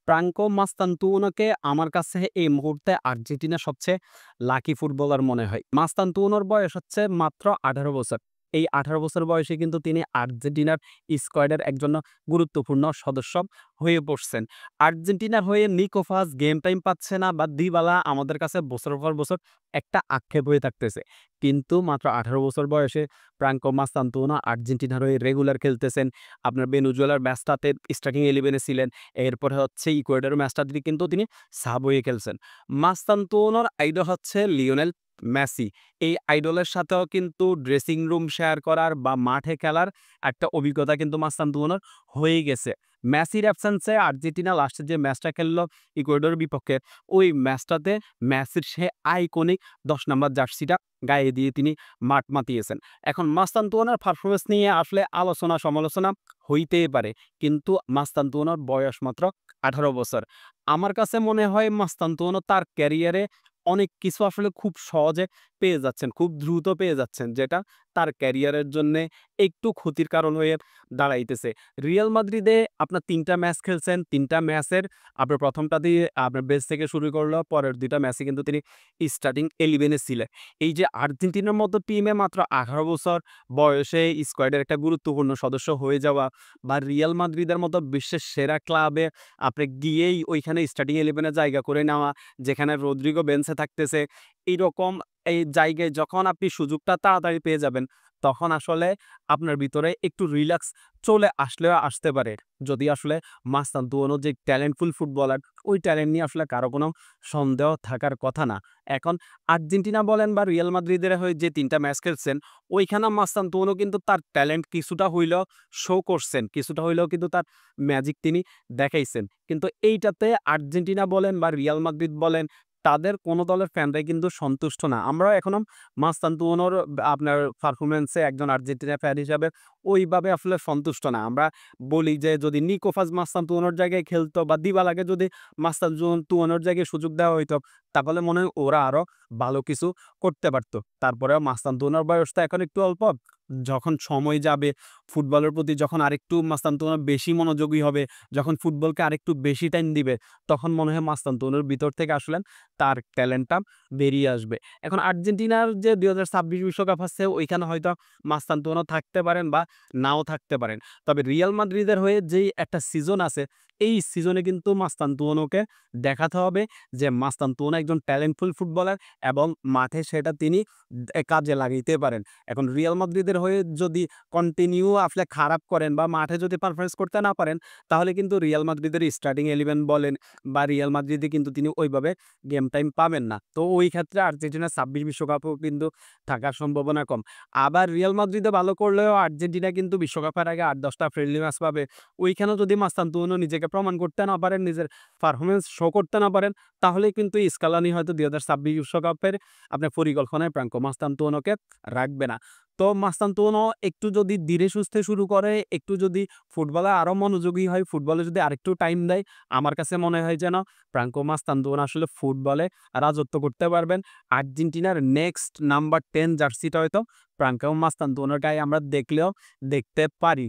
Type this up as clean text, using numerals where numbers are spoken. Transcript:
প্রাঙ্কো মাস্তানতুনোকে আমার কাছে এই মুহূর্তে আর্জেন্টিনার সবচেয়ে লাকি ফুটবলার মনে হয়। মাস্তানতুনোর বয়স হচ্ছে মাত্র ১৮ বছর। এই ১৮ বছর বয়সে কিন্তু তিনি আর্জেন্টিনার স্কোয়াডের একজন গুরুত্বপূর্ণ সদস্য হয়ে পড়ছেন। আর্জেন্টিনার হয়ে নিকো ফাজ গেম টাইম পাচ্ছে না বা দিবালা আমাদের কাছে বছরের পর বছর একটা আক্ষেপ হয়ে থাকতেছে। কিন্তু মাত্র ১৮ বছর বয়সে প্রাঙ্কো মাস্তানতুনো আর্জেন্টিনার হয়ে রেগুলার খেলতেছেন। আপনার ভেনেজুয়েলার ম্যাচটাতে স্টার্টিং 11 এ ছিলেন। এরপরে হচ্ছে ইকুয়েডরের ম্যাচটাতে কিন্তু তিনি সাব হয়ে খেলছেন। মাস্তানতুনোর আইডল হচ্ছে লিওনেল মেসি। এই আইডলের সাথেও কিন্তু ড্রেসিং রুম শেয়ার করার বা মাঠে খেলার একটা অভিজ্ঞতা কিন্তু মাস্তানতুনোর হয়েই গেছে। মেসির অ্যাবসেন্সে আর্জেন্টিনা লাস্টে যে ম্যাচটা খেলল ইকুয়েডরের বিপক্ষে, ওই ম্যাচটাতে মেসির সে আইকনিক ১০ নাম্বার জার্সিটা গায়ে দিয়ে তিনি মাঠ মাতিয়েছেন। এখন মাস্তানতুনোর পারফরম্যান্স নিয়ে আসলে আলোচনা সমালোচনা হইতেই পারে। কিন্তু মাস্তানতুনোর বয়স মাত্র ১৮ বছর। আমার কাছে মনে হয় মাস্তানতুনো তার ক্যারিয়ারে অনেক কিছু আসলে খুব সহজে পেয়ে যাচ্ছেন, খুব দ্রুত পেয়ে যাচ্ছেন, যেটা তার ক্যারিয়ারের জন্যে একটু ক্ষতির কারণ হয়ে দাঁড়াইতেছে। রিয়াল মাদ্রিদে আপনার ৩ টা ম্যাচ খেলছেন, ৩ টা ম্যাচের আপনার ১ম টা দিয়ে আপনার বেঞ্চ থেকে শুরু করলো, পরের ২ টা ম্যাচে কিন্তু তিনি স্টার্টিং 11 এ ছিলেন। এই যে আর্জেন্টিনার মতো টিমে মাত্র ১৮ বছর বয়সে স্কোয়াডের একটা গুরুত্বপূর্ণ সদস্য হয়ে যাওয়া বা রিয়াল মাদ্রিদের মতো বিশ্বের সেরা ক্লাবে আপনি গিয়েই ওইখানে স্টার্টিং 11 এ জায়গা করে নেওয়া, যেখানে রদ্রিগো বেঞ্চে থাকতেছে। এইরকম এই জায়গায় যখন আপনি সুযোগটা তাড়াতাড়ি পেয়ে যাবেন, তখন আসলে আপনার ভিতরে একটু রিল্যাক্স চলে আসলেও আসতে পারে। যদি আসলে মাস্তানতুনো যে ট্যালেন্টফুল ফুটবলার, ওই ট্যালেন্ট নিয়ে আসলে কারো কোনো সন্দেহ থাকার কথা না। এখন আর্জেন্টিনা বলেন বা রিয়াল মাদ্রিদের হয়ে যে ৩ টা ম্যাচ খেলছেন, ওইখানে মাস্তানতুনো কিন্তু তার ট্যালেন্ট কিছুটা হইলেও শো করছেন। কিছুটা হইলেও কিন্তু তার ম্যাজিক তিনি দেখাইছেন। কিন্তু এইটাতে আর্জেন্টিনা বলেন বা রিয়াল মাদ্রিদ বলেন, তাদের কোন দলের ফ্যানরাই কিন্তু সন্তুষ্ট না। আমরাও এখনো মাস্তানতুনোর আপনার পারফরম্যান্সে একজন আর্জেন্টিনা ফ্যান হিসাবে ওইভাবে আসলে সন্তুষ্ট না। আমরা বলি যে যদি নিকো ফাজ মাস্তানতুনোর জায়গায় খেলতো বা দিবালাকে যদি মাস্তানতুনোর জায়গায় সুযোগ দেওয়া হইতো, তাহলে মনে হয় ওরা আরো ভালো কিছু করতে পারত। তারপরেও মাস্তানতুনোর বয়স তো এখন একটু অল্প। যখন সময় যাবে, ফুটবলের প্রতি যখন আরেকটু মাস্তানতুনো বেশি মনোযোগী হবে, যখন ফুটবলকে আরেকটু বেশি টাইম দিবে, তখন মনে হয় মাস্তানতুনোর ভিতর থেকে আসলে তার ট্যালেন্টটা বেরিয়ে আসবে। এখন আর্জেন্টিনার যে ২০২৬ বিশ্বকাপ আছে, ওইখানে হয়তো মাস্তানতুনো থাকতে পারেন বা নাও থাকতে পারেন। তবে রিয়াল মাদ্রিদের হয়ে যেই একটা সিজন আছে, এই সিজনে কিন্তু মাস্তানতুনোকে দেখাতে হবে যে মাস্তানতুনো একজন ট্যালেন্টফুল ফুটবলার এবং মাঠে সেটা তিনি কাজে লাগাইতে পারেন। এখন রিয়াল মাদ্রিদের হয়ে যদি কন্টিনিউ আসলে খারাপ করেন বা মাঠে যদি পারফরম্যান্স করতে না পারেন, তাহলে কিন্তু রিয়াল মাদ্রিদের স্টার্টিং 11 বলেন বা রিয়াল মাদ্রিদে কিন্তু তিনি ওইভাবে গেম টাইম পাবেন না। তো ওই ক্ষেত্রে আর্জেন্টিনার ২৬ বিশ্বকাপেও কিন্তু থাকার সম্ভাবনা কম। আবার রিয়াল মাদ্রিদে ভালো করলেও আর্জেন্টিনা কিন্তু বিশ্বকাপের আগে ৮-১০ টা ফ্রেন্ডলি ম্যাচ পাবে। ওইখানেও যদি মাস্তানতুনো নিজেকে প্রমাণ করতে না পারেন, নিজের পারফরম্যান্স শো করতে না পারেন, তাহলেই কিন্তু স্কালানি হয়তো ২০২৬ বিশ্বকাপের আপনার পরিকল্পনায় প্রাঙ্কো মাস্তানতুনোকে রাখবে না। তো মাস্তানতুনো একটু যদি ধীরে সুস্থে শুরু করে, একটু যদি ফুটবলে আরো মনোযোগী হয়, ফুটবলে যদি আরেকটু টাইম দেয়, আমার কাছে মনে হয় যেন প্রাঙ্কো মাস্তানতুনো আসলে ফুটবলে রাজত্ব করতে পারবেন। আর্জেন্টিনার নেক্সট নাম্বার 10 জার্সিটা হয়তো প্রাঙ্কো মাস্তানতুনোর গায়ে আমরা দেখলেও দেখতে পারি।